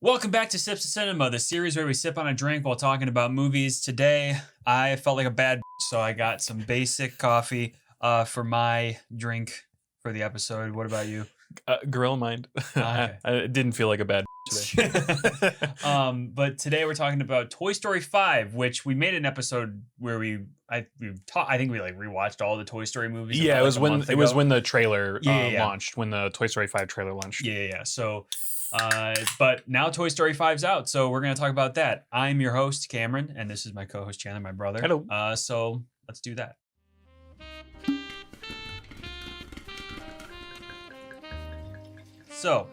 Welcome back to Sips of Cinema, the series where we sip on a drink while talking about movies. Today, I felt like a bad so I got some basic coffee for my drink for the episode. What about you? Gorilla Mind. Okay. I didn't feel like a bad today. But today we're talking about Toy Story 5, which we made an episode where I think we like rewatched all the Toy Story movies. Yeah, it was when the trailer Yeah. launched, when the Toy Story 5 trailer launched. Yeah. So, but now Toy Story 5's out, so we're gonna talk about that. I'm your host Cameron, and this is my co-host Chandler, my brother. Hello. So let's do that. So,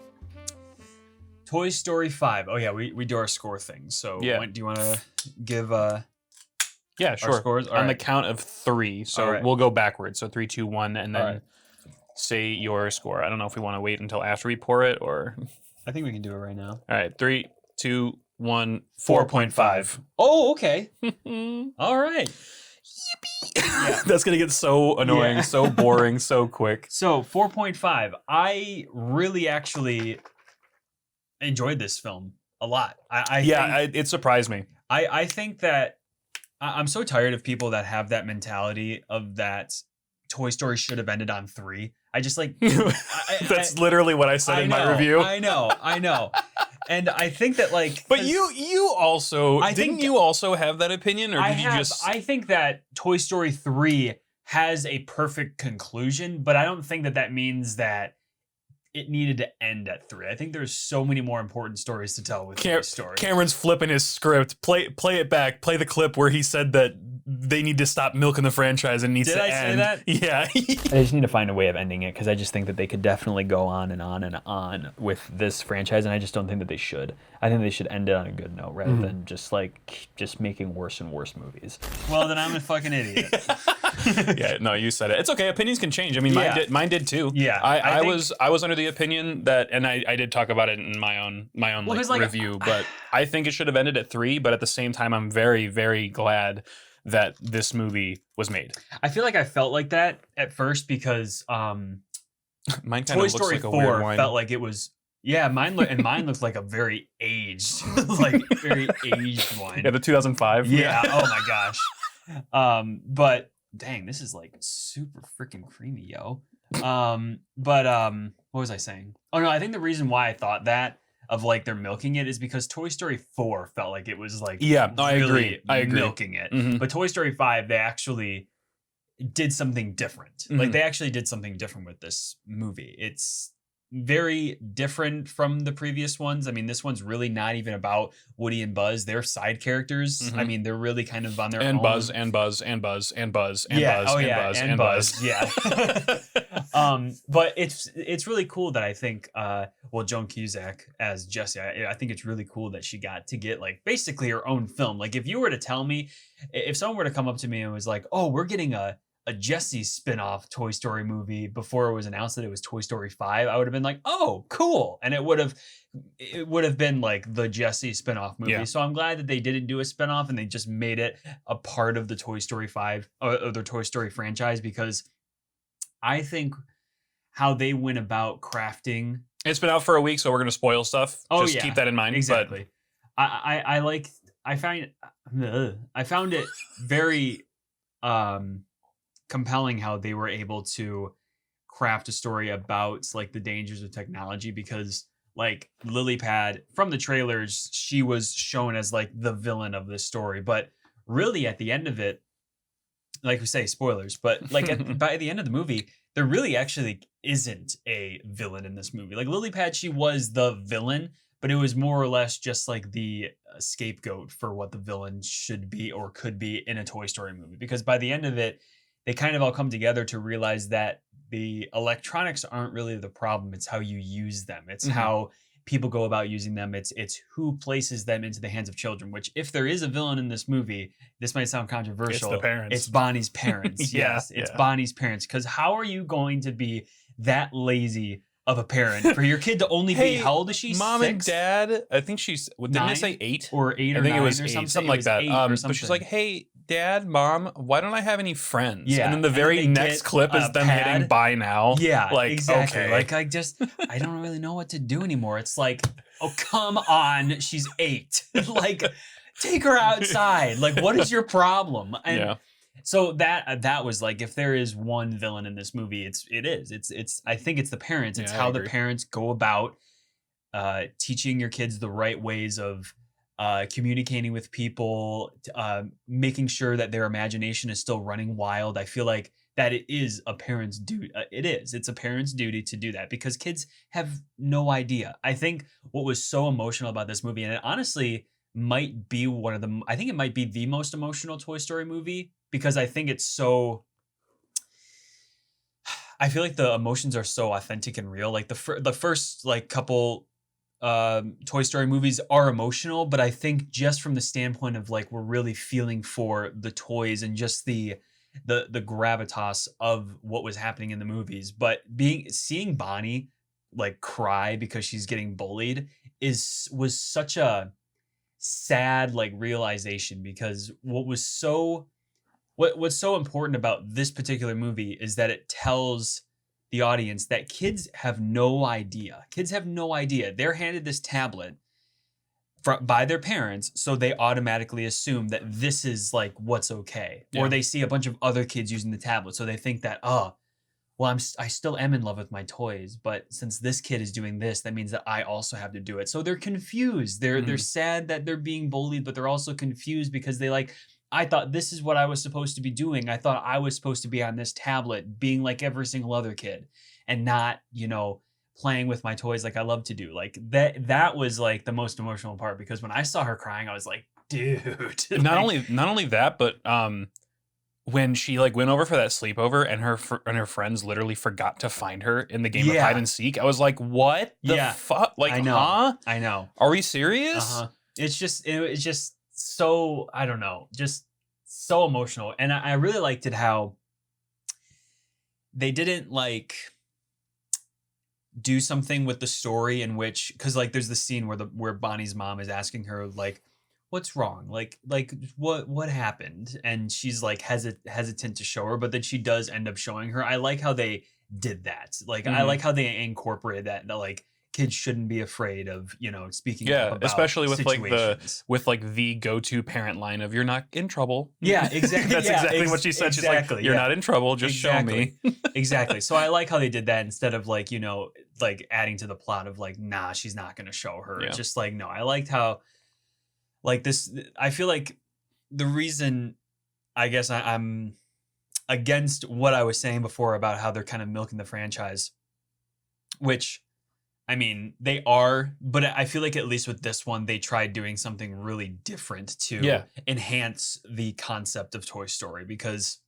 Toy Story 5. Oh yeah, we do our score thing. So Yeah. do you want to give Yeah, sure. our scores? All On right. the count of 3, so All right. we'll go backwards. So 3, 2, 1, and then All right. say your score. I don't know if we want to wait until after we pour it or. I think we can do it right now. All right, 3, 2, 1, 4.5. Oh, okay. All right. Yeah. That's gonna get so annoying, Yeah. so boring, so quick. So 4.5. I really actually enjoyed this film a lot. It surprised me. I think that I'm so tired of people that have that mentality of that Toy Story should have ended on 3. I just like That's literally what I said in my review. I know. And I think that like But you also didn't you also have that opinion, or did you just? I think that Toy Story 3 has a perfect conclusion, but I don't think that means that it needed to end at 3. I think there's so many more important stories to tell with Toy Story. Cameron's flipping his script. Play it back. Play the clip where he said that they need to stop milking the franchise and needs to end. Did I say that? Yeah. I just need to find a way of ending it because I just think that they could definitely go on and on and on with this franchise, and I just don't think that they should. I think they should end it on a good note rather than just making worse and worse movies. Well, then I'm a fucking idiot. Yeah, no, you said it. It's okay. Opinions can change. I mean, Yeah. mine did too. Yeah, I think- was under the opinion that, and I did talk about it in my own review, but I think it should have ended at 3. But at the same time, I'm very, very glad that this movie was made. I feel like I felt like that at first because Mine kind Toy of looks Story like a 4 weird wine. felt like it was mine looked like a very aged very aged wine. Yeah, the 2005. Yeah. Oh my gosh. But dang, this is like super freaking creamy, yo. But what was I saying? Oh no, I think the reason why I thought that of like they're milking it is because Toy Story 4 felt like it was like Yeah, no, I agree. milking it. Mhm. But Toy Story 5, they actually did something different. Like Mhm. they actually did something different with this movie. It's very different from the previous ones. I mean, this one's really not even about Woody and Buzz. They're side characters. Mhm. I mean, they're really kind of on their And own. Buzz and Buzz and Buzz and Buzz and Yeah. Buzz Oh and yeah. Buzz And and Buzz. Buzz. Yeah. But it's really cool that I think Joan Cusack as Jessie, I think it's really cool that she got to get like basically her own film. Like if you were to tell me, if someone were to come up to me and was like, "Oh, we're getting a Jessie spin-off Toy Story movie," before it was announced that it was Toy Story 5, I would have been like, "Oh, cool." And it would have been like the Jessie spin-off movie. Yeah. So I'm glad that they didn't do a spin-off and they just made it a part of the Toy Story 5 or the Toy Story franchise, because I think how they went about crafting. It's been out for a week, so we're gonna spoil stuff. Oh, Just yeah, keep that in mind. Exactly. I found it very compelling how they were able to craft a story about like the dangers of technology, because like Lily Pad from the trailers, she was shown as like the villain of this story, but really at the end of it, like we say, spoilers, but like by the end of the movie, there really actually isn't a villain in this movie. Like Lily Pad, she was the villain, but it was more or less just like the scapegoat for what the villain should be or could be in a Toy Story movie. Because by the end of it, they kind of all come together to realize that the electronics aren't really the problem. It's how you use them. It's how people go about using them. It's who places them into the hands of children, which if there is a villain in this movie, this might sound controversial. It's the parents. It's Bonnie's parents. Yeah, Yes, it's yeah. Bonnie's parents. Because how are you going to be that lazy of a parent for your kid to only be, how old is she? Mom 6? and Dad. I think she's. Didn't Nine? it say 8? Or 8 or I think 9 it was or 8, something. something It like was that. 8 or But something. she's like, "Hey, Dad, Mom, why don't I have any friends?" Yeah, And then the and very then they next get clip is a them pad. hitting buy now. Yeah, like exactly. okay. Like I don't really know what to do anymore. It's like oh, come on, she's 8. Like, take her outside. Like, what is your problem? And so that was like, if there is one villain in this movie, it's I think it's the parents. It's how the parents go about teaching your kids the right ways of communicating with people, making sure that their imagination is still running wild. I feel like that it is a parent's duty. It's a parent's duty to do that because kids have no idea. I think what was so emotional about this movie, and it honestly might be I think it might be the most emotional Toy Story movie because I think it's so, I feel like the emotions are so authentic and real. Like the first like couple Toy Story movies are emotional, but I think just from the standpoint of like we're really feeling for the toys and just the gravitas of what was happening in the movies. But seeing Bonnie like cry because she's getting bullied was such a sad like realization, because what's so important about this particular movie is that it tells the audience that kids have no idea. They're handed this tablet by their parents, so they automatically assume that this is like what's okay. Or they see a bunch of other kids using the tablet, so they think that, well, I still am in love with my toys, but since this kid is doing this, that means that I also have to do it. So they're confused. They're sad that they're being bullied, but they're also confused because I thought this is what I was supposed to be doing. I thought I was supposed to be on this tablet being like every single other kid and not, playing with my toys like I love to do. Like that was like the most emotional part, because when I saw her crying, I was like, dude. Not only that, but when she like went over for that sleepover and her friends literally forgot to find her in the game of hide and seek, I was like, what the fuck? Like, I know. I know. Are we serious? Uh-huh. It's just so, I don't know, just so emotional. And I really liked it how they didn't like do something with the story in which, because like there's the scene where Bonnie's mom is asking her like, what's wrong? Like what happened? And she's like hesitant to show her, but then she does end up showing her. I like how they did that. Like I like how they incorporated that like kids shouldn't be afraid of, speaking up about especially with situations. like the go-to parent line of, you're not in trouble. Yeah, exactly. That's exactly what she said. Exactly, she's like, you're not in trouble, just show me. Exactly. So I like how they did that instead of like, like adding to the plot of like, nah, she's not going to show her. It's just like, no, I liked how like this, I feel like the reason I guess I'm against what I was saying before about how they're kind of milking the franchise, which I mean, they are, but I feel like at least with this one, they tried doing something really different to enhance the concept of Toy Story, because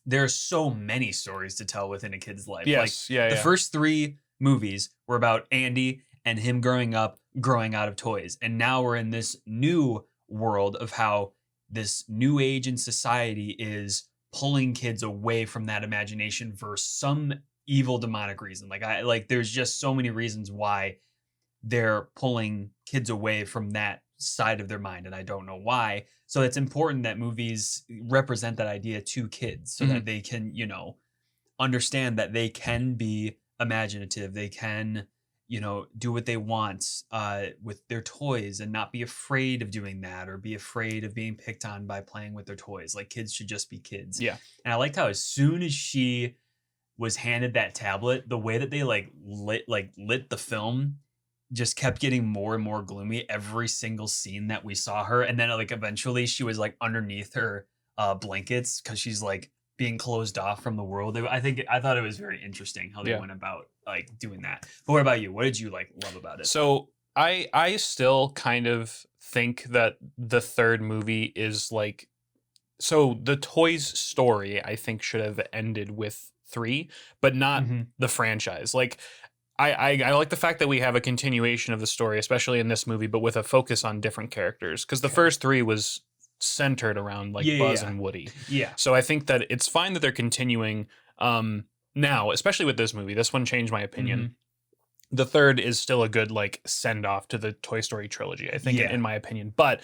there are so many stories to tell within a kid's life. Yes, the first 3 movies were about Andy and him growing up, growing out of toys. And now we're in this new world of how this new age in society is pulling kids away from that imagination for some evil demonic reason. Like there's just so many reasons why they're pulling kids away from that side of their mind, and I don't know why. So it's important that movies represent that idea to kids so that they can, understand that they can be imaginative. They can, do what they want with their toys and not be afraid of doing that or be afraid of being picked on by playing with their toys. Like kids should just be kids. Yeah. And I liked how as soon as she was handed that tablet, the way that they lit the film just kept getting more and more gloomy every single scene that we saw her. And then like eventually she was like underneath her blankets because she's like being closed off from the world. I thought it was very interesting how they went about like doing that. But what about you? What did you like love about it? So I still kind of think that the third movie is like, so the toys story I think should have ended with 3, but not the franchise. Like I like the fact that we have a continuation of the story, especially in this movie, but with a focus on different characters. Because the first 3 was centered around like Buzz and Woody. Yeah. So I think that it's fine that they're continuing now, especially with this movie. This one changed my opinion. The third is still a good like send off to the Toy Story trilogy, I think, in my opinion. But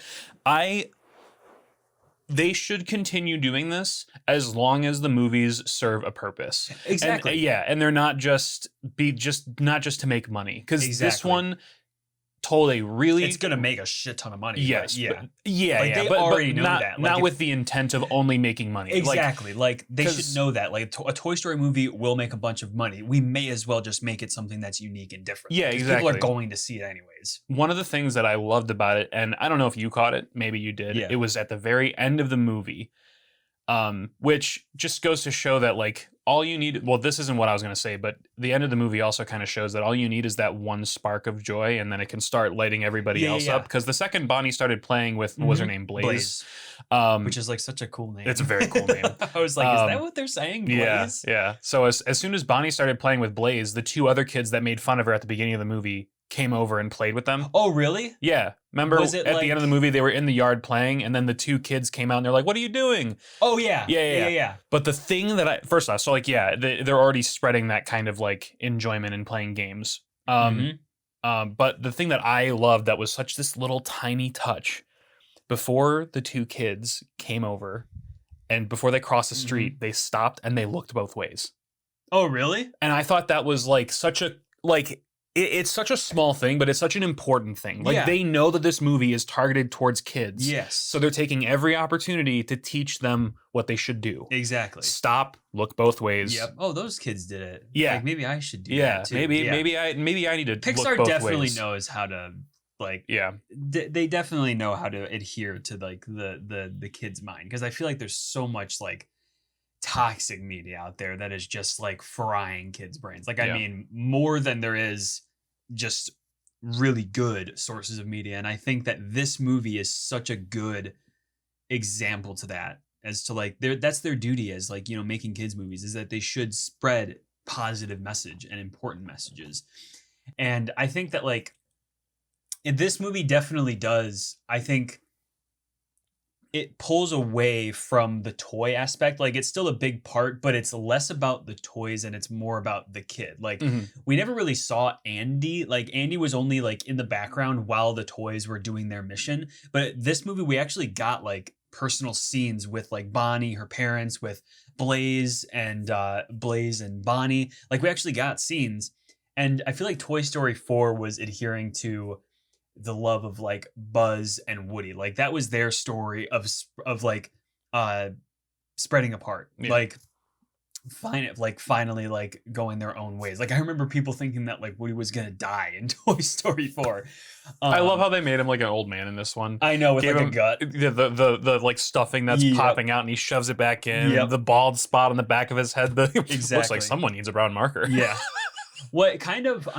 they should continue doing this as long as the movies serve a purpose. Exactly. And they're not just to make money. Because this one, told a really It's gonna make a shit ton of money. yes, but yeah, but, yeah, Like, yeah, they but already know not, that. Like, not if- with the intent of only making money. exactly. Like they should 'cause- know that. Like a Toy Story movie will make a bunch of money. We may as well just make it something that's unique and different. Yeah, 'Cause People are exactly. going to see it anyways. One of the things that I loved about it, and I don't know if you caught it, maybe you did. Yeah. It was at the very end of the movie, which just goes to show that like all you need. Well, this isn't what I was going to say, but the end of the movie also kind of shows that all you need is that one spark of joy, and then it can start lighting everybody else up. Because the second Bonnie started playing with what was her name, Blaze, Which is like such a cool name. it's a very cool name. I was like, is that what they're saying? Blaze? Yeah. So as soon as Bonnie started playing with Blaze, the two other kids that made fun of her at the beginning of the movie came over and played with them. Oh, really? Yeah. Remember Was it at the end of the like- movie, they were in the yard playing, and then the two kids came out and they're like, "What are you doing?" Oh, yeah. Yeah. But the thing that first off, so like, yeah, they're already spreading that kind of like enjoyment in playing games. Mhm. But the thing that I loved that was such this little tiny touch before the two kids came over and before they crossed the street, they stopped and they looked both ways. Oh, really? And I thought that was like such a like it's such a small thing, but it's such an important thing. Like Yeah. they know that this movie is targeted towards kids. Yes. So they're taking every opportunity to teach them what they should do. Exactly. Stop, look both ways. Yep. Oh, those kids did it. Yeah. Like, maybe I should do Yeah, that too. maybe Yeah. maybe I need to look Pixar both definitely ways. knows how to like. Yeah. They definitely know how to adhere to like the kid's mind, because I feel like there's so much like toxic media out there that is just like frying kids' brains. Like, I Yeah. mean, more than there is just really good sources of media. And I think that this movie is such a good example to that, as to like that's their duty as like, making kids movies, is that they should spread positive message and important messages. And I think that like this movie definitely does. I think it pulls away from the toy aspect. Like, it's still a big part, but it's less about the toys and it's more about the kid. Like, Mhm. we never really saw Andy. Like, Andy was only like in the background while the toys were doing their mission. But this movie, we actually got like personal scenes with like Bonnie, her parents, with Blaze and Bonnie. Like, we actually got scenes. And I feel like Toy Story 4 was adhering to the love of like Buzz and Woody. Like, that was their story of like spreading apart. Yeah. Like, finally like going their own ways. Like, I remember people thinking that like Woody was gonna die in Toy Story 4. I love how they made him like an old man in this one. I know, with Gave like him a gut. the like stuffing that's Yep. popping out, and he shoves it back in. Yep. The bald spot on the back of his head. Looks Exactly. like someone needs a brown marker. Yeah. What kind of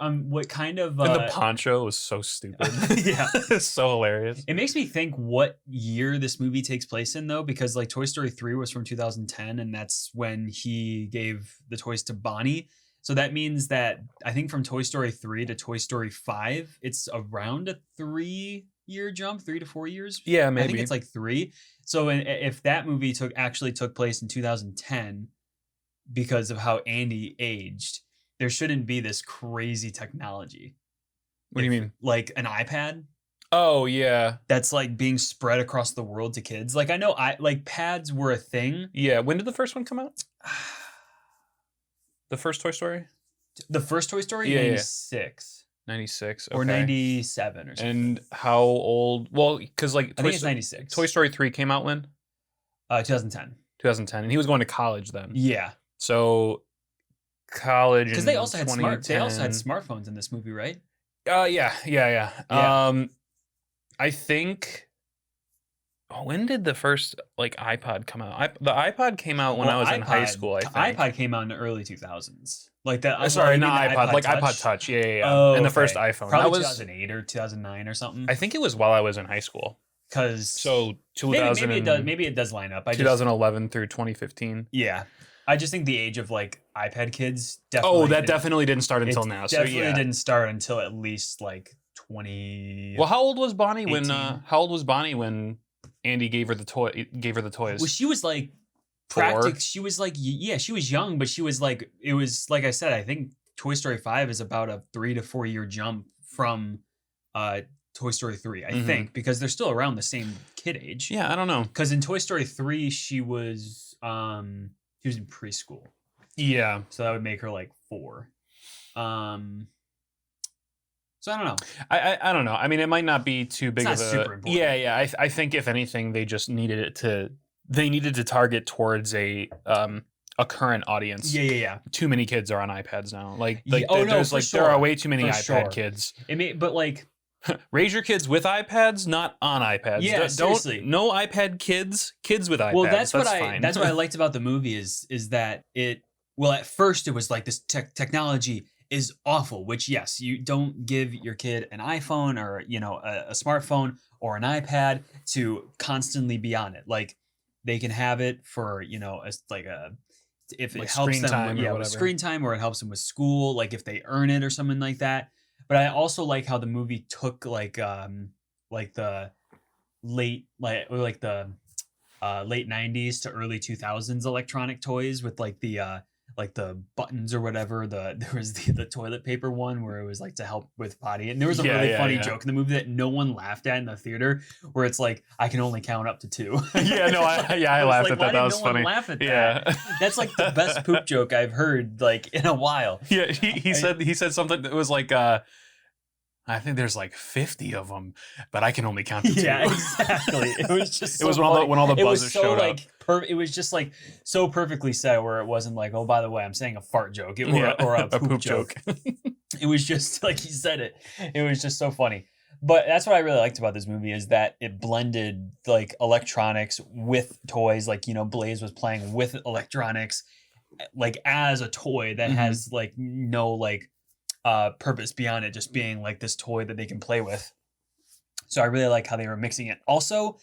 what kind of And the poncho was so stupid. yeah. It's so hilarious. It makes me think what year this movie takes place in, though, because like Toy Story 3 was from 2010, and that's when he gave the toys to Bonnie. So that means that I think from Toy Story 3 to Toy Story 5, it's around a 3-year jump, 3 to 4 years. Yeah, I maybe. think it's like 3. So if that movie actually took place in 2010 because of how Andy aged, there shouldn't be this crazy technology. What do you mean? Like an iPad Oh yeah, that's like being spread across the world to kids. Like, I know pads were a thing. yeah. When did the first one come out? The first Toy Story? The first Toy Story, Yeah, yeah. 96 96 or 97 or something. And how old? Well, because like I think it's 96. Toy Story 3 came out when? 2010. 2010, and he was going to college then. Yeah, So college, because they also had 2010. smartphones in this movie, right? Yeah. Yeah. I think. When did the first like iPod come out? The iPod came out when I was in high school. I think iPod came out in the early 2000s. Like that. Sorry, you not mean iPod. Like iPod Touch. Yeah. Oh, and the okay. first iPhone. Probably that was 2008 or 2009 or something. I think it was while I was in high school. Because So 2000. maybe it does line up. 2011 through 2015. Yeah. I just think the age of like iPad kids definitely. Oh, that definitely didn't start until it now. So Definitely yeah. didn't start until at least like 20. Well, how old was Bonnie when? 18. How old was Bonnie when Andy gave her the toys? Well, she was like 4? She was like, yeah, she was young, but she was like, it was like I said, I think Toy Story 5 is about a 3 to 4 year jump from Toy Story 3, I Mhm. think, because they're still around the same kid age. Yeah, I don't know. Because in Toy Story 3, she was in preschool. Yeah. So that would make her like 4. So So I don't know. I don't know. I mean, it might not be too big not of a super important. Yeah. I think if anything, they just needed to target towards a current audience. Yeah. Too many kids are on iPads now. For there sure. are way too many For iPad sure. kids. But like, Raise your kids with iPads, not on iPads. Yeah, seriously. No iPad kids with iPads. well, that's fine. that's what I liked about the movie is that it. Well, at first it was like this technology is awful. Which yes, you don't give your kid an iPhone or a smartphone or an iPad to constantly be on it. Like they can have it for as like a if it Like helps screen them time or with whatever. screen time or it helps them with school, like if they earn it or something like that. But I also like how the movie took like the late the late 90s to early 2000s electronic toys with like the buttons or whatever. There was the toilet paper one where it was like to help with potty, and there was a really funny joke in the movie that no one laughed at in the theater where it's like I can only count up to 2. I laughed at that. That was funny. Laugh at that? Yeah. That's like the best poop joke I've heard like in a while. Yeah, he said something that was like I think there's like 50 of them, but I can only count to 2. Yeah, exactly. It was just It was when all the buzzers showed up. It was just like so perfectly said where it wasn't like, oh, by the way, I'm saying a fart joke or a poop joke. It was just like he said it. It was just so funny. But that's what I really liked about this movie is that it blended like electronics with toys. Like, Blaze was playing with electronics like as a toy that has like no like purpose beyond it just being like this toy that they can play with. So I really like how they were mixing it. Also,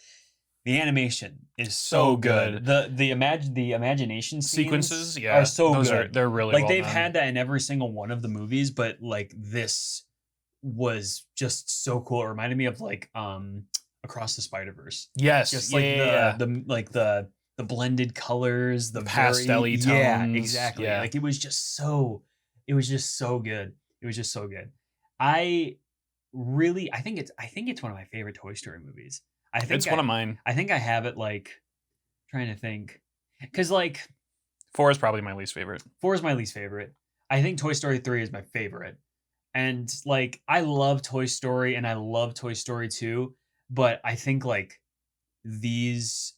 the animation is so good. The imagination Sequences, are so good. They're really like well they've done. had that in every single one of the movies, but like this was just so cool. It reminded me of like Across the Spider-Verse. Yes, Just like the blended colors, the pastel-y tones. Yeah, exactly. Yeah. Like it was just so good. It was just so good. I think it's one of my favorite Toy Story movies. It's one of mine. I think I have it like trying to think because like 4 is probably my least favorite. 4 is my least favorite. I think Toy Story 3 is my favorite. And like I love Toy Story and I love Toy Story 2, but I think like these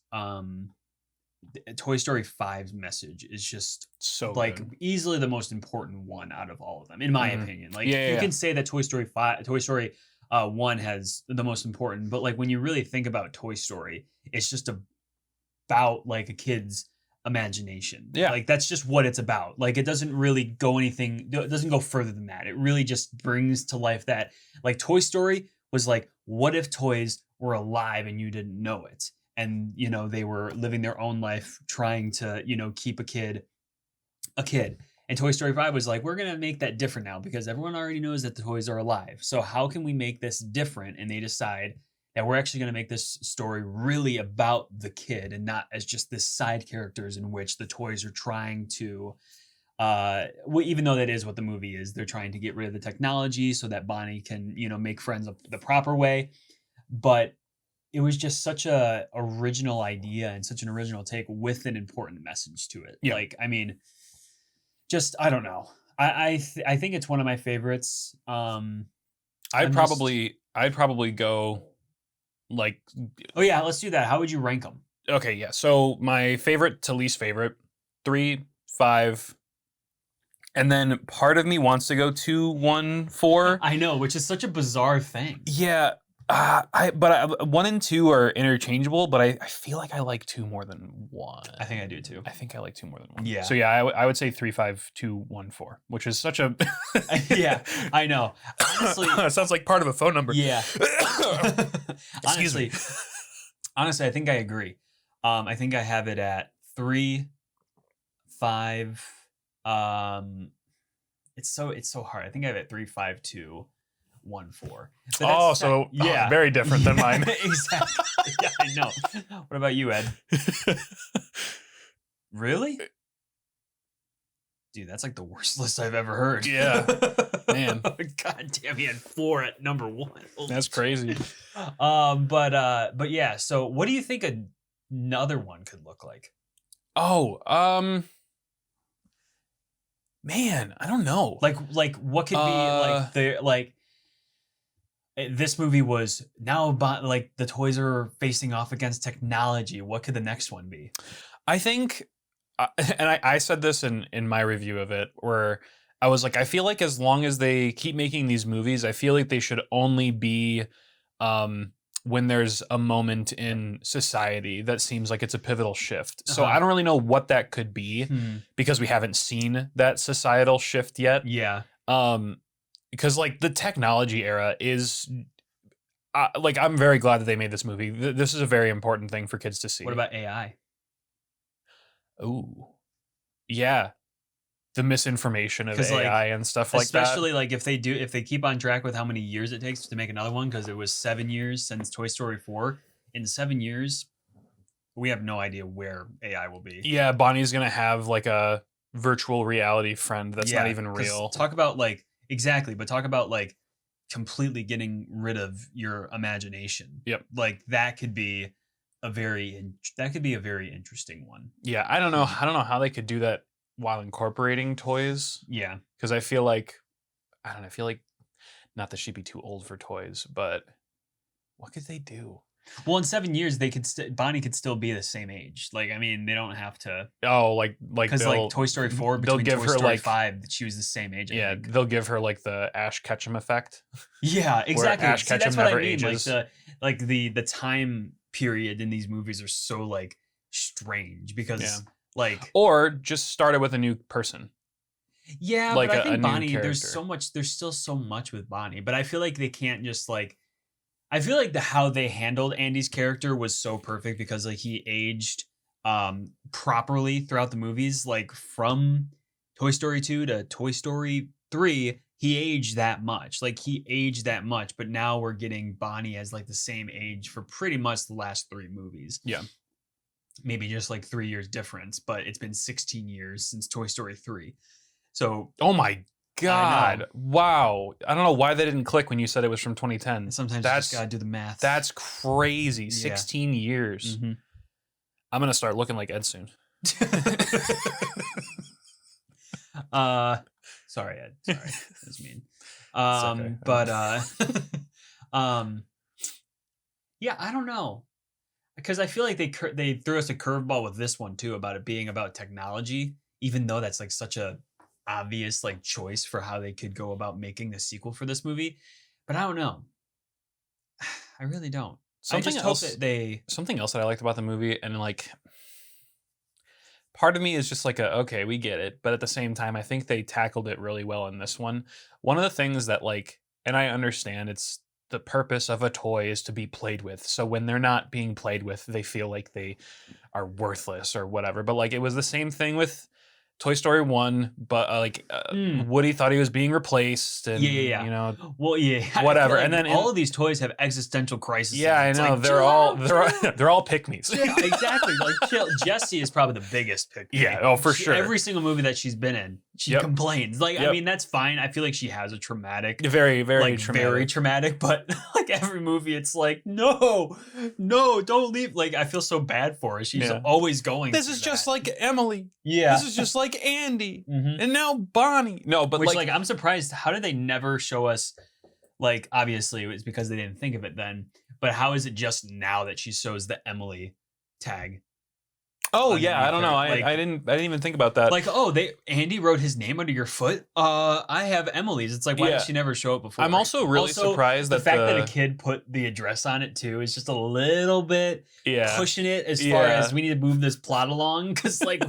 Toy Story 5's message is just so like good. Easily the most important one out of all of them, in my opinion. Like you can say that Toy Story 1 has the most important, but like when you really think about Toy Story, it's just about like a kid's imagination. Yeah. Like that's just what it's about. Like it doesn't really go it doesn't go further than that. It really just brings to life that like Toy Story was like, what if toys were alive and you didn't know it? And, they were living their own life trying to, keep a kid. And Toy Story 5 was like, we're going to make that different now because everyone already knows that the toys are alive. So how can we make this different? And they decide that we're actually going to make this story really about the kid and not as just this side characters in which the toys are trying to, even though that is what the movie is, they're trying to get rid of the technology so that Bonnie can, make friends the proper way. But it was just such a original idea and such an original take with an important message to it. Yeah. Like, I mean, just I don't know. I think it's one of my favorites. I'd probably go like. Oh yeah, let's do that. How would you rank them? Okay, yeah. So my favorite to least favorite, 3, 5, and then part of me wants to go 2, 1, 4. I know, which is such a bizarre thing. Yeah. 1 and 2 are interchangeable, but I feel like I like 2 more than 1. I think I do too. I think I like 2 more than 1. Yeah. So yeah, I would say 3, 5, 2, 1, 4, which is such a yeah, I know. Honestly, it sounds like part of a phone number. Yeah. Excuse me. Honestly, I think I agree. I think I have it at 3, 5. It's so hard. I think I have it 3, 5, 2, 1, 4. Very different than mine. Exactly. Yeah, I know. What about you, Ed? Really? Dude, that's like the worst list I've ever heard. Yeah. Man. God damn, he had 4 at number 1. That's crazy. But yeah, so what do you think another one could look like? Man, I don't know. Like what could be like the like this movie was now about like the toys are facing off against technology. What could the next one be? I think, and I said this in my review of it, where I was like, I feel like as long as they keep making these movies, I feel like they should only be when there's a moment in society that seems like it's a pivotal shift. So I don't really know what that could be because we haven't seen that societal shift yet. Yeah. Because like the technology era is like, I'm very glad that they made this movie. This is a very important thing for kids to see. What about AI? Oh, yeah. The misinformation of AI and stuff like that. Especially like if they keep on track with how many years it takes to make another one, because it was 7 years since Toy Story 4. In 7 years, we have no idea where AI will be. Yeah, Bonnie's gonna have like a virtual reality friend that's not even real. Talk about like but talk about like completely getting rid of your imagination. Yep. Like that could be a very interesting one. Yeah, I don't know how they could do that while incorporating toys. Yeah, because I feel like not that she'd be too old for toys, but what could they do? Well, in 7 years, Bonnie could still be the same age. Like, I mean, they don't have to. Oh, like because like Toy Story 4 they'll between give Toy her Story like 5, she was the same age. I think. They'll give her like the Ash Ketchum effect. Yeah, exactly. Ash Ketchum that's what never I mean. ages. Like the time period in these movies are so like strange because like or just start it with a new person. Yeah, like but I think new Bonnie, character. there's still so much with Bonnie, but I feel like they can't just like, I feel like how they handled Andy's character was so perfect because like he aged properly throughout the movies. Like from Toy Story 2 to Toy Story 3, he aged that much. But now we're getting Bonnie as like the same age for pretty much the last 3 movies. Yeah. Maybe just like 3 years difference, but it's been 16 years since Toy Story 3. So, oh my God. Wow. I don't know why that didn't click when you said it was from 2010. Sometimes you just gotta do the math. That's crazy. 16 years. Mm-hmm. I'm gonna start looking like Ed soon. Sorry, Ed. Sorry. That was mean. Okay. But yeah, I don't know. Because I feel like they threw us a curveball with this one too about it being about technology, even though that's like such a obvious like choice for how they could go about making the sequel for this movie. But I don't know. I really don't. Something else that I liked about the movie, and like part of me is just like okay, we get it, but at the same time I think they tackled it really well in this one. One of the things that like, and I understand it's the purpose of a toy is to be played with. So when they're not being played with, they feel like they are worthless or whatever. But like it was the same thing with Toy Story 1, but Woody thought he was being replaced, and you know, well, whatever. Like and then all of these toys have existential crises. Yeah, I know. Like, they're all pick-me's. Yeah, exactly. Like Jessie is probably the biggest pick-me. Yeah, oh for sure. Every single movie that she's been in, she complains. Like I mean, that's fine. I feel like she has a traumatic, very like, traumatic. very traumatic. But like every movie, it's like no, don't leave. Like I feel so bad for her. She's always going. This is just like Emily. Yeah, this is just like Andy, and now Bonnie. No, but like I'm surprised. How did they never show us? Like obviously it was because they didn't think of it then. But how is it just now that she shows the Emily tag? Oh yeah, I don't know. I didn't even think about that. Like, oh, Andy wrote his name under your foot. I have Emily's. It's like, why did she never show it before? I'm also really surprised that the fact that a kid put the address on it too is just a little bit pushing it as far as we need to move this plot along. Because like,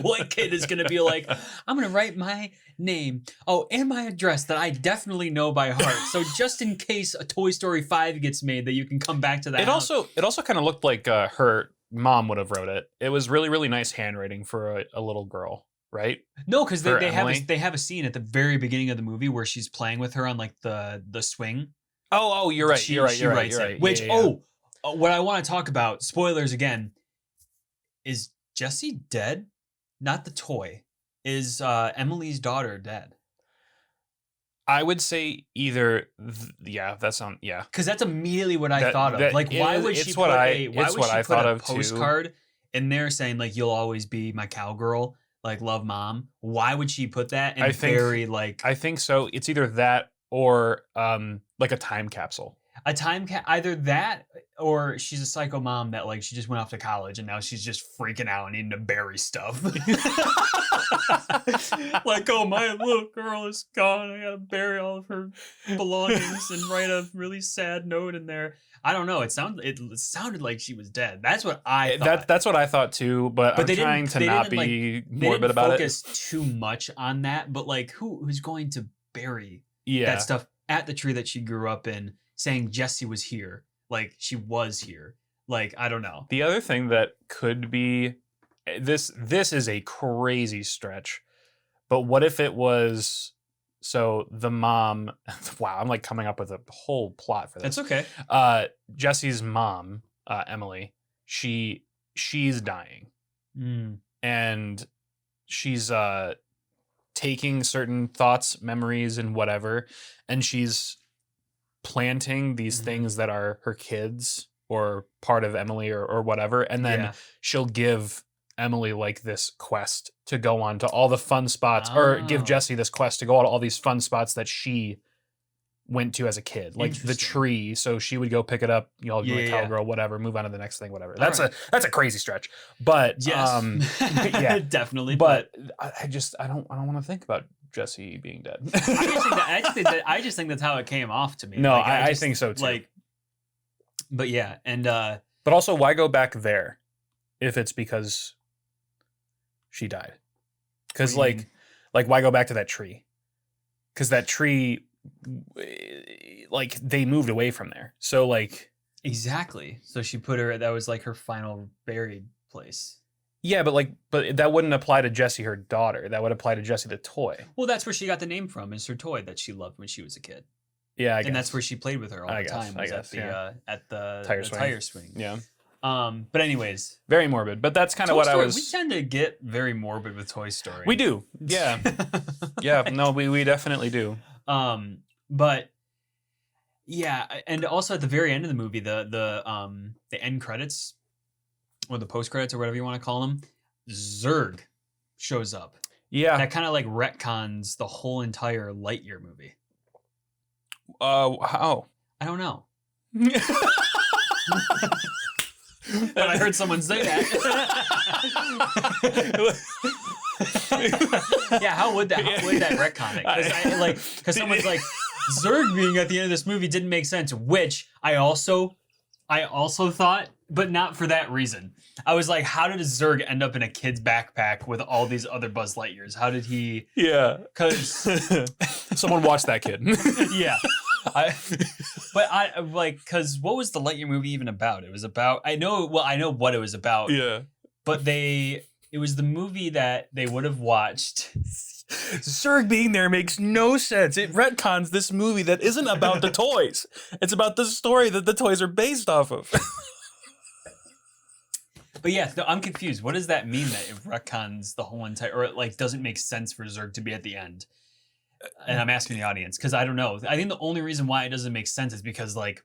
what kid is gonna be like, I'm gonna write my name, and my address that I definitely know by heart. So just in case a Toy Story 5 gets made, that you can come back to that. It also kind of looked like her mom would have wrote it. It was really, really nice handwriting for a little girl, right? No, because they have a scene at the very beginning of the movie where she's playing with her on like the swing. Oh, you're right. You're right. Which what I want to talk about, spoilers again, is Jessie dead? Not the toy. Is Emily's daughter dead? I would say either. Because that's immediately what I thought of. Like, why would she put a postcard in there saying like, "You'll always be my cowgirl," like, "Love, Mom"? Why would she put that? And I think so. It's either that or like a time capsule. Either that or she's a psycho mom that like she just went off to college and now she's just freaking out and needing to bury stuff. Like, oh, my little girl is gone. I gotta bury all of her belongings and write a really sad note in there. I don't know. It sounded like she was dead. That's what I thought. That's what I thought too, but I'm trying to not be morbid about it. They didn't focus too much on that, but like who's going to bury Yeah. that stuff at the tree that she grew up in, saying Jesse was here, like she was here. Like, I don't know. The other thing that could be this is a crazy stretch, but what if it was so the mom wow, I'm like coming up with a whole plot for this. That's okay. Jesse's mom, Emily, she's dying. And she's taking certain thoughts, memories, and whatever, and she's planting these things that are her kids or part of Emily or whatever, and then she'll give Emily like this quest to go on to all the fun spots, or give Jesse this quest to go on to all these fun spots that she went to as a kid, like the tree. So she would go pick it up, you know, cowgirl, whatever, move on to the next thing, whatever. That's a crazy stretch, but yes, yeah, definitely. But I don't want to think about Jesse being dead. I just think that's how it came off to me. No, like, I think so too. Like, but yeah, and but also, why go back there if it's because she died? Because like why go back to that tree? Because that tree, like, they moved away from there. So like exactly. So she put her. That was like her final buried place. Yeah, but that wouldn't apply to Jessie, her daughter. That would apply to Jessie, the toy. Well, that's where she got the name from. Is her toy that she loved when she was a kid. Yeah, I guess. And that's where she played with her all the time. Was at the tire swing. Yeah. But anyways, very morbid. But that's kind of what I was. We tend to get very morbid with Toy Story. We do. Yeah. Yeah. No, we definitely do. But yeah, and also at the very end of the movie, the end credits or the post credits or whatever you want to call them, Zurg shows up. Yeah. That kind of like retcons the whole entire Lightyear movie. How? I don't know. But I heard someone say that. Yeah, how would that retcon it? Because someone's like, Zurg being at the end of this movie didn't make sense, which I also thought, but not for that reason. I was like, how did Zurg end up in a kid's backpack with all these other Buzz Lightyears? How did he? Yeah, because someone watched that kid. Yeah. Because what was the Lightyear movie even about? It was about, I know what it was about. Yeah. But it was the movie that they would have watched. Zurg being there makes no sense. It retcons this movie that isn't about the toys. It's about the story that the toys are based off of. But yeah, I'm confused. What does that mean that it retcons the whole entire, or it like doesn't make sense for Zurg to be at the end? And I'm asking the audience because I don't know. I think the only reason why it doesn't make sense is because like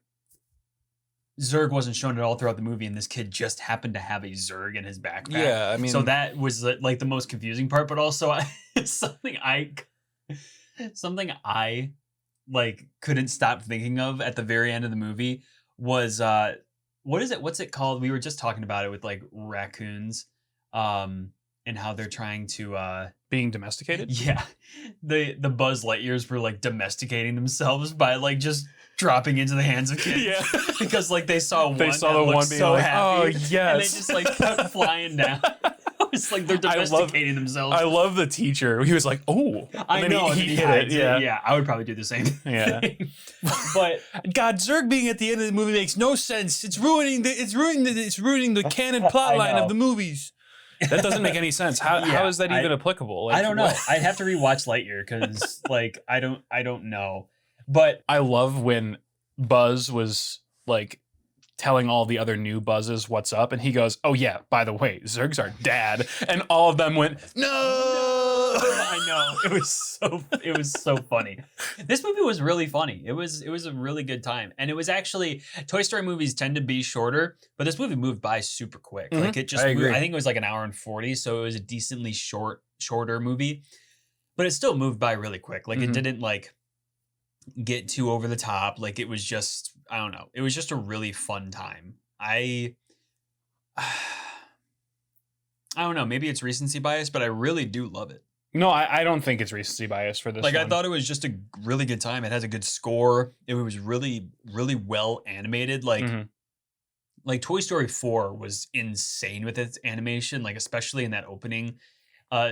Zurg wasn't shown at all throughout the movie, and this kid just happened to have a Zurg in his backpack. Yeah, I mean, so that was like the most confusing part. But also something I like couldn't stop thinking of at the very end of the movie was what is it? What's it called? We were just talking about it with like raccoons, and how they're trying to being domesticated. Yeah, the Buzz Lightyears were like domesticating themselves by like just dropping into the hands of kids. Yeah, because like they saw the one being so like, happy, oh yes, and they just like kept flying down. It's like they're domesticating themselves. I love the teacher. He was like, "Oh, I know." He hit it. Yeah, yeah. I would probably do the same. Yeah, but God, Zurg being at the end of the movie makes no sense. It's ruining the canon plotline of the movies. That doesn't make any sense. How is that even applicable? Like, I don't know. I'd have to rewatch Lightyear because like I don't know. But I love when Buzz was like telling all the other new Buzzes what's up, and he goes, "Oh yeah, by the way, Zurg's our dad," and all of them went, "No." I know, it was so funny. This movie was really funny. It was a really good time, and it was actually, Toy Story movies tend to be shorter, but this movie moved by super quick. Mm-hmm. Like it just, I think it was like an hour and 40, so it was a decently shorter movie, but it still moved by really quick. Like it didn't like. get too over the top. Like it was just, I don't know. It was just a really fun time. I don't know. Maybe it's recency bias, but I really do love it. No, I don't think it's recency bias for this Like one. I thought it was just a really good time. It has a good score. It was really, really well animated. Like Toy Story 4 was insane with its animation, like especially in that opening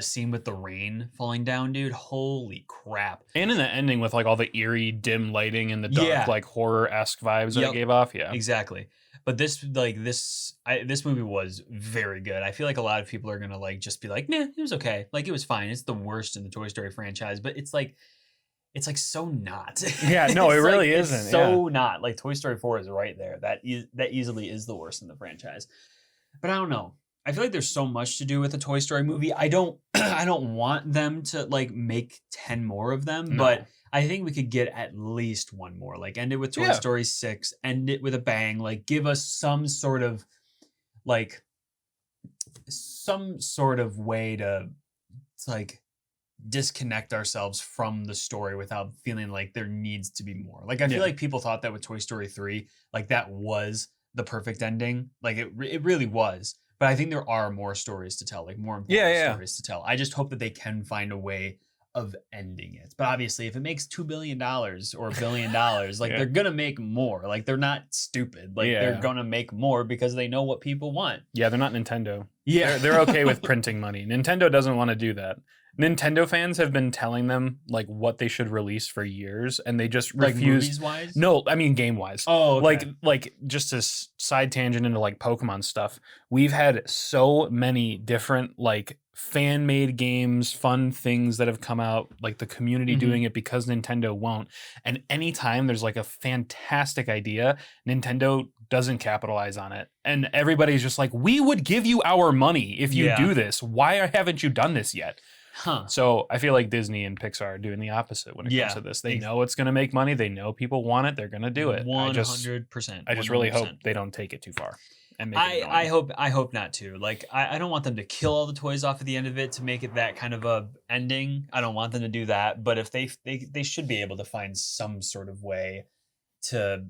scene with the rain falling down, dude. Holy crap. And in the ending with like all the eerie dim lighting and the dark Yeah. like horror-esque vibes that Yep. it gave off. Yeah. Exactly. But this movie was very good. I feel like a lot of people are gonna like just be like, nah, it was okay. Like it was fine. It's the worst in the Toy Story franchise, but it's like so not. Yeah, no, it It's really it's isn't, so not. Like Toy Story 4 is right there. That easily is the worst in the franchise. But I don't know. I feel like there's so much to do with a Toy Story movie. I don't I don't want them to like make 10 more of them, No. but I think we could get at least one more. Like end it with Toy Yeah. Story 6, end it with a bang, like give us some sort of way to like disconnect ourselves from the story without feeling like there needs to be more. Like I feel Yeah. like people thought that with Toy Story 3, like that was the perfect ending. Like it really was. But I think there are more stories to tell, like more important Yeah. stories to tell. I just hope that they can find a way of ending it. But obviously, if it makes $2 billion or $1 billion, like Yeah. they're gonna make more. Like they're not stupid. Like they're Yeah. gonna make more because they know what people want. Yeah, they're not Nintendo. Yeah, They're okay with printing money. Nintendo doesn't want to do that. Nintendo fans have been telling them like what they should release for years, and they just like refuse. movies wise. No, I mean game wise. Oh, okay. Like just a side tangent into like Pokemon stuff. We've had so many different like fan made games, fun things that have come out, like the community Mhm. doing it because Nintendo won't. And anytime there's like a fantastic idea, Nintendo doesn't capitalize on it. And everybody's just like, we would give you our money if you Yeah. do this. Why haven't you done this yet? Huh. So I feel like Disney and Pixar are doing the opposite when it Yeah. comes to this. They know it's going to make money. They know people want it. They're going to do it. 100%. I just really hope 100%. they don't take it too far and make it I annoying. hope not too. Like I don't want them to kill all the toys off at the end of it to make it that kind of a ending. I don't want them to do that. But if they should be able to find some sort of way to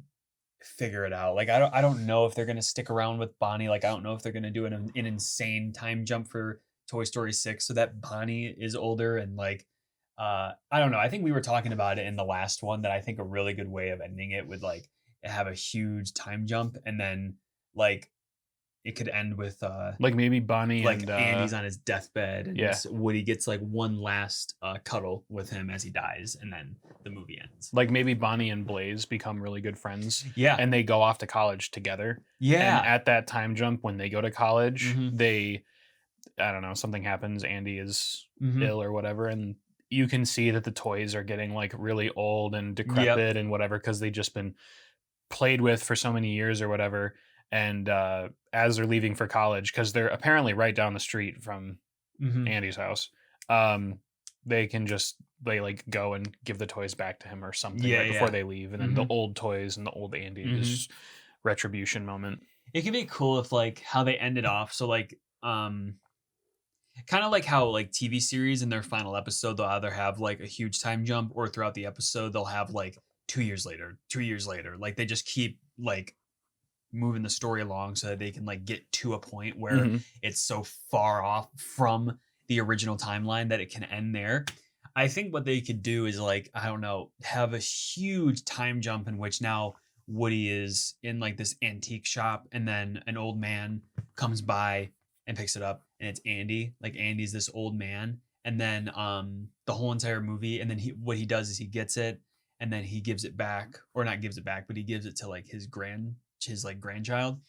figure it out. Like I don't know if they're gonna stick around with Bonnie. Like I don't know if they're gonna do an insane time jump for Toy Story 6 so that Bonnie is older and like I don't know. I think we were talking about it in the last one that I think a really good way of ending it would like have a huge time jump and then like it could end with Like maybe Bonnie like and Andy's on his deathbed and yeah. Woody gets like one last cuddle with him as he dies and then the movie ends. like maybe Bonnie and Blaze become really good friends Yeah. and they go off to college together. Yeah. And at that time jump when they go to college, Mhm. they I don't know, something happens, Andy is Mhm. ill or whatever, and you can see that the toys are getting like really old and decrepit and whatever because they've just been played with for so many years or whatever. And as they're leaving for college, because they're apparently right down the street from Mhm. Andy's house, they like go and give the toys back to him or something Yeah, right before yeah. they leave, and then the old toys and the old Andy is retribution moment. It could be cool if like how they ended off. So like kind of like how like TV series in their final episode they'll either have like a huge time jump or throughout the episode they'll have like 2 years later. Like they just keep like moving the story along so that they can like get to a point where Mhm. it's so far off from the original timeline that it can end there. I think what they could do is like, I don't know, have a huge time jump in which now Woody is in like this antique shop and then an old man comes by and picks it up and it's Andy. Like Andy's this old man. And then the whole entire movie, and then what he does is he gets it and then he gives it back, or not gives it back, but he gives it to like his grandchild.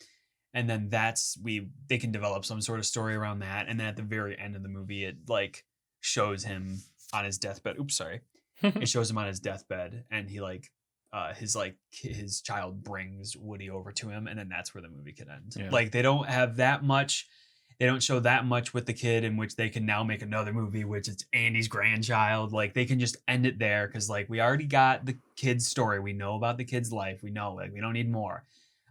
And then they can develop some sort of story around that. And then at the very end of the movie, it like shows him on his deathbed. Oops, sorry. It shows him on his deathbed and he like his child brings Woody over to him, and then that's where the movie could end. Yeah. Like they don't have that much. They don't show that much with the kid, in which they can now make another movie, which is Andy's grandchild. Like they can just end it there because like we already got the kid's story. We know about the kid's life. We know like we don't need more.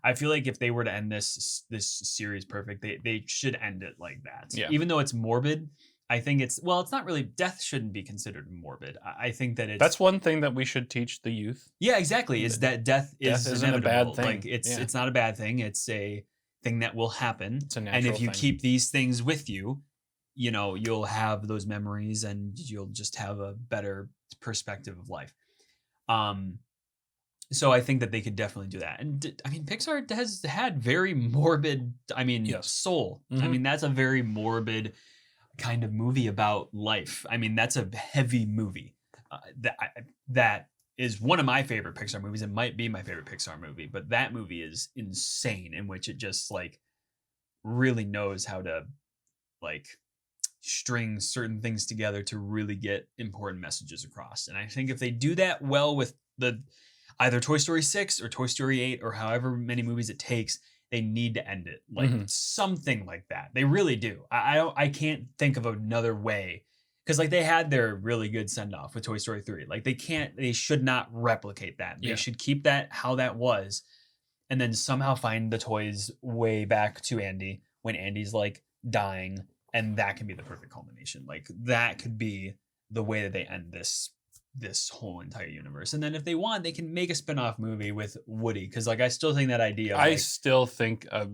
I feel like if they were to end this series perfect, they should end it like that. Yeah. Even though it's morbid, I think it's not really, death shouldn't be considered morbid. I think that it's That's one thing that we should teach the youth. yeah, exactly. Is that death is isn't a inevitable. bad thing. Like Yeah. it's not a bad thing. It's a thing that will happen. It's a And natural if you thing. keep these things with you, you know, you'll have those memories and you'll just have a better perspective of life. So I think that they could definitely do that. And I mean, Pixar has had very morbid, I mean, Yes. Soul. I Mhm. mean, that's a very morbid kind of movie about life. I mean, that's a heavy movie. That is one of my favorite Pixar movies. It might be my favorite Pixar movie, but that movie is insane, in which it just like really knows how to like string certain things together to really get important messages across. And I think if they do that well with the either Toy Story 6 or Toy Story 8 or however many movies it takes, they need to end it like Mhm. something like that. They really do. I can't think of another way, because like they had their really good send off with Toy Story 3. Like they should not replicate that. They Yeah. should keep that how that was, and then somehow find the toys way back to Andy when Andy's like dying, and that can be the perfect culmination. Like that could be the way that they end this whole entire universe. And then if they want, they can make a spin-off movie with Woody, because like I still think that idea of, I like, still think a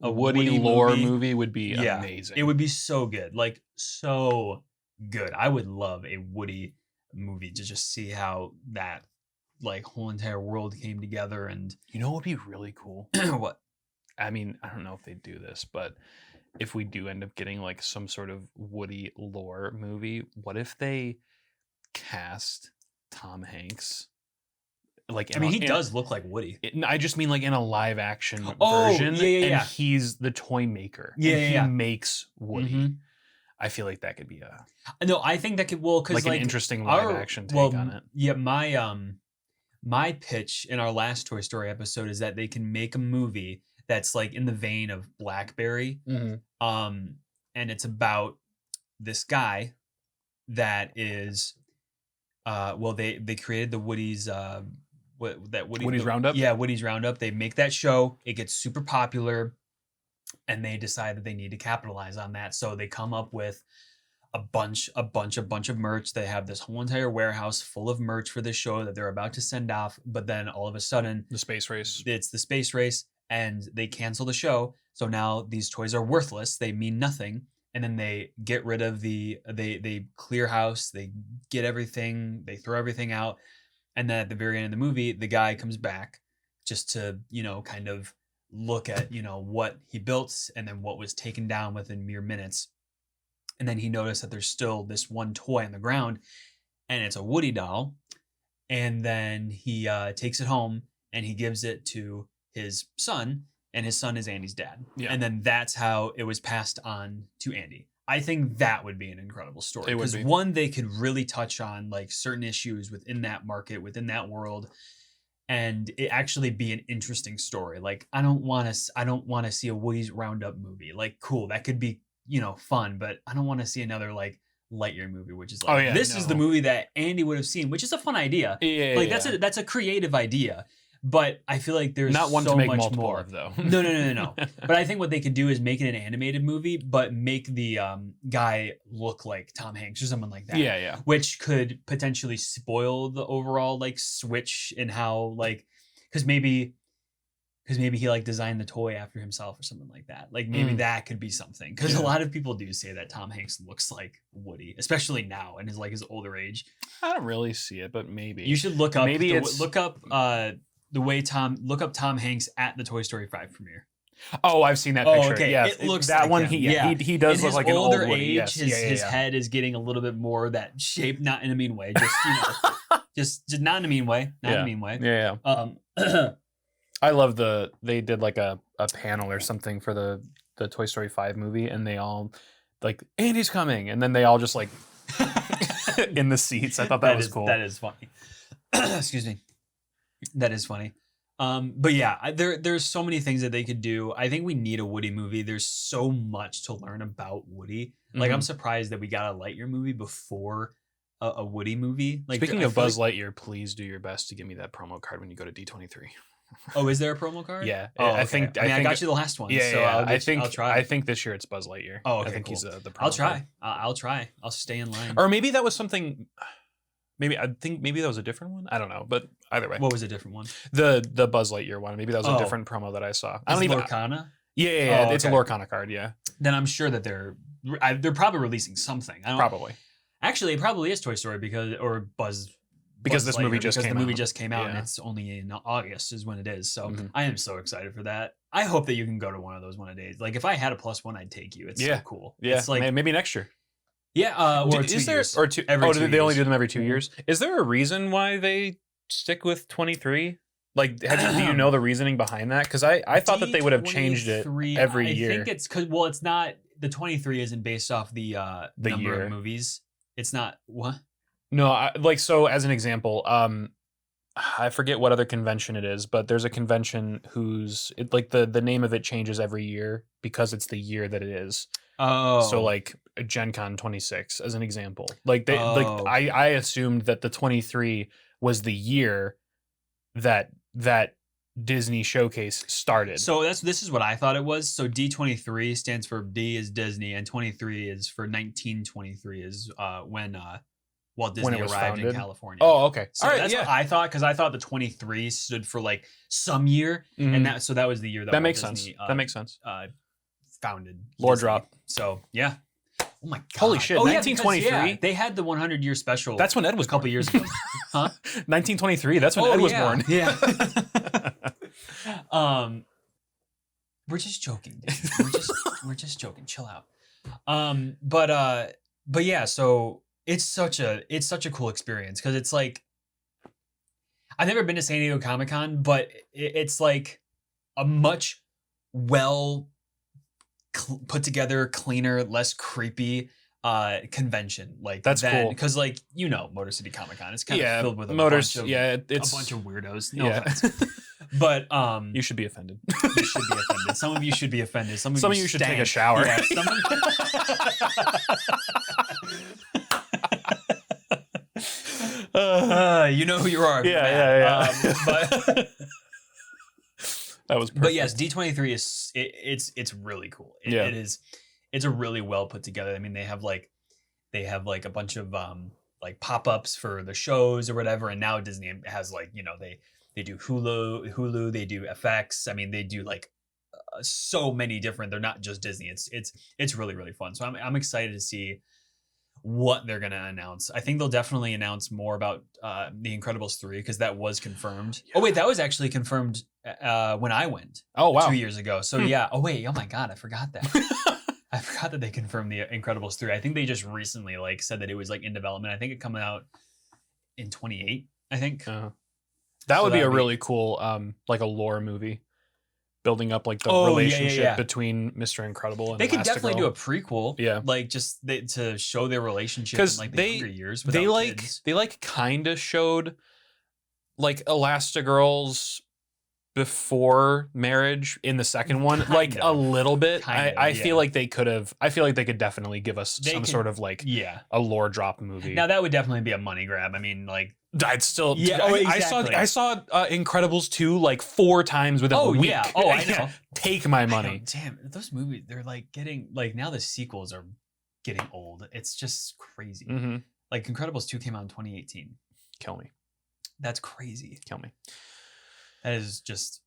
a Woody, Woody lore movie- movie would be yeah, amazing. it would be so good, like so good. I would love a Woody movie to just see how that like whole entire world came together. And You know what would be really cool? what I mean, I don't know if they do this, but if we do end up getting like some sort of Woody lore movie, what if they cast Tom Hanks? Like, I mean, he does look like Woody. I just mean like in a live action Oh, version, yeah, and yeah. he's the toy maker. Yeah, and yeah, he yeah. makes Woody. Mhm. I feel like that could be a No, I think that could, well, because like an interesting live action take on it. Yeah, my pitch in our last Toy Story episode is that they can make a movie that's like in the vein of Blackberry. And it's about this guy that is they created the Woody's Woody's Roundup? Yeah, Woody's Roundup. They make that show, it gets super popular, and they decide that they need to capitalize on that. So they come up with a bunch of merch. They have this whole entire warehouse full of merch for this show that they're about to send off, but then all of a sudden The space race. it's the space race and they cancel the show. So now these toys are worthless. They mean nothing. And then they get rid of they clear house, they get everything, they throw everything out. And then at the very end of the movie, the guy comes back just to, you know, kind of look at, you know, what he built and then what was taken down within mere minutes. And then he noticed that there's still this one toy on the ground, and it's a Woody doll. And then he takes it home and he gives it to his son, and his son is Andy's dad. Yeah. And then that's how it was passed on to Andy. I think that would be an incredible story, It would because be. one, they could really touch on like certain issues within that market, within that world, and it actually be an interesting story. Like I don't want to see a Woody's Roundup movie. Like cool, that could be, you know, fun, but I don't want to see another like Lightyear movie, which is like, Oh, yeah, this is the no. movie that Andy would have seen, which is a fun idea. Yeah, Like that's a creative idea, but I feel like there's not one so to make much multiple more. of though. No. But I think what they could do is make it an animated movie, but make the guy look like Tom Hanks or someone like that. Yeah. Which could potentially spoil the overall like switch in how like, because maybe he like designed the toy after himself or something like that. Like maybe that could be something, because Yeah. a lot of people do say that Tom Hanks looks like Woody, especially now in his like his older age. I don't really see it, but maybe. You should look up Maybe look up Tom Hanks at the Toy Story 5 premiere. Oh, I've seen that Oh, picture. okay. Yeah, It looks that like one. him, He yeah. he does In look his like an old older Woody. age, Yes. his head is getting a little bit more that shape, not in a mean way, just you know, just not in a mean way, not in a mean way. Yeah. I love they did like a panel or something for the Toy Story 5 movie, and they all like, Andy's coming, and then they all just like in the seats. I thought that was cool. That is funny. Excuse me. That is funny. But yeah, there's so many things that they could do. I think we need a Woody movie. There's so much to learn about Woody. Like I'm surprised that we got a Lightyear movie before a Woody movie. Like Speaking I of feel Buzz Lightyear, please do your best to give me that promo card when you go to D23. Oh, is there a promo card? Yeah, Oh, I okay. think. I mean, I think, got you the last one. Yeah, so yeah. I'll try. I think this year it's Buzz Lightyear. Oh, okay, I think cool. he's the. I'll promo try. card. I'll try. I'll stay in line. Or maybe that was something. Maybe I think maybe that was a different one. I don't know, but either way, What was a different one? the Buzz Lightyear one. Maybe that was Oh. a different promo that I saw. I Is don't even. Lorcana? Yeah, Oh, it's a okay. Lorcana card. Yeah, Then I'm sure that they're probably releasing something. I don't. probably Actually, it probably is Toy Story because Buzz Buzz this movie Lightyear, just because came the movie out. just came out and Yeah. it's only in August is when it is. So Mhm. I am so excited for that. I hope that you can go to one of those one of days. Like if I had a +1, I'd take you. It's Yeah. so cool. Yeah, It's like maybe next year. yeah. Or 2 is there years. or two? Every Oh, 2 they only years. do them every 2 Mhm. years. Is there a reason why they stick with 23? Like, do you know the reasoning behind that? Because I thought that they would have changed it D23, every I year. think it's because it's not the 23 isn't based off the number year. of movies. It's not what. No, so as an example, I forget what other convention it is, but there's a convention the name of it changes every year because it's the year that it is. Oh, So like Gen Con 26 as an example. Like Oh. I assumed that the 23 was the year that Disney showcase started. So this is what I thought it was. So D23 stands for D is Disney, and 23 is for 1923 is when Walt When Disney it was arrived in founded? California. Oh, okay. So All right, that's yeah. what I thought because I thought the 23 stood for like some year, Mhm. and that was the year that that Walt makes Disney, sense. That makes sense. founded Lore Disney. drop. So yeah. Oh my god. Holy shit, Oh, yeah, because, 1923? yeah, they had the 100-year special. That's when Ed was a couple born. years ago. Huh? 1923. That's when Oh, Ed was yeah, born. Yeah. We're just joking, dude. We're just joking. Chill out. But yeah, so it's such a cool experience because it's like I've never been to San Diego Comic-Con, but it's like a much put together, cleaner, less creepy convention like That's cool. because like Motor City Comic-Con is kind of filled with motors. a It's bunch of weirdos. No yeah. offense. But You should be offended. you should be offended. Some of you should be offended. Some of you should take a stank. shower. Yeah, you know who you are. Yeah. But That was perfect. but yes, D23 is it's really cool. Yeah. It is. It's a really well put together. I mean, they have like a bunch of like pop-ups for the shows or whatever, and now Disney has like they do Hulu, they do FX. I mean, they do like so many different. They're not just Disney. It's really really fun. So I'm excited to see what they're gonna announce. I think they'll definitely announce more about The Incredibles 3 because that was confirmed. Oh wait, that was actually confirmed when I went. Oh wow. 2 years ago. So yeah. Oh wait. Oh my god, I forgot that. I forgot that they confirmed The Incredibles 3. I think they just recently like said that it was like in development. I think it coming out in 28. I think. That would be a that'd be- really cool like a lore movie, building up like the Oh, yeah, relationship yeah. between Mr. Incredible and They could definitely do a Elastigirl. prequel. Yeah. Like just to show their relationship in 'Cause like the they- younger years. They without like kids. they like kind of showed like Elastigirl's before marriage in the second one, like Kind a of. little bit. Kind of, I yeah. feel like they could have. I feel like they could definitely give us They some could- sort of like Yeah. a lore drop movie. Now that would definitely be a money grab. I mean, like I'd still. Yeah, I, oh, I exactly. saw Incredibles 2 like 4 times within Oh, a week. yeah. Oh, I know. Take my I know, money. damn, those movies, they're like getting like now the sequels are getting old. It's just crazy. Mm-hmm. Like Incredibles 2 came out in 2018. Kill me. That's crazy. Kill me. That is just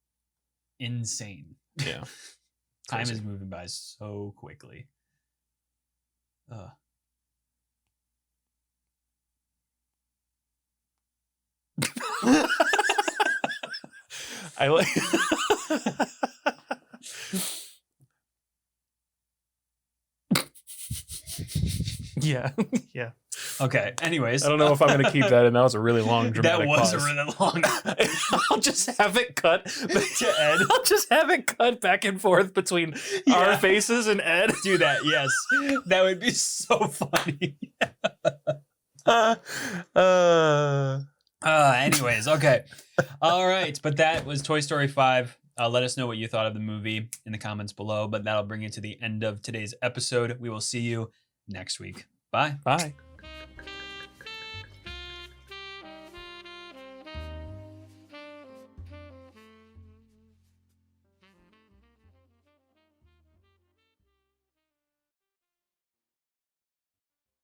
insane. Yeah. Time Crazy. is moving by so quickly. I like. Yeah. Yeah. Okay. Anyways, I don't know if I'm gonna keep that in. That was a really long dramatic that was pause. a really long I'll just have it cut to Ed. I'll just have it cut back and forth between our Yeah. faces and Ed. Do that. Yes, that would be so funny. Anyways, okay. All right, but that was Toy Story 5. Let us know what you thought of the movie in the comments below. But that'll bring it to the end of today's episode. We will see you next week. Bye. Bye.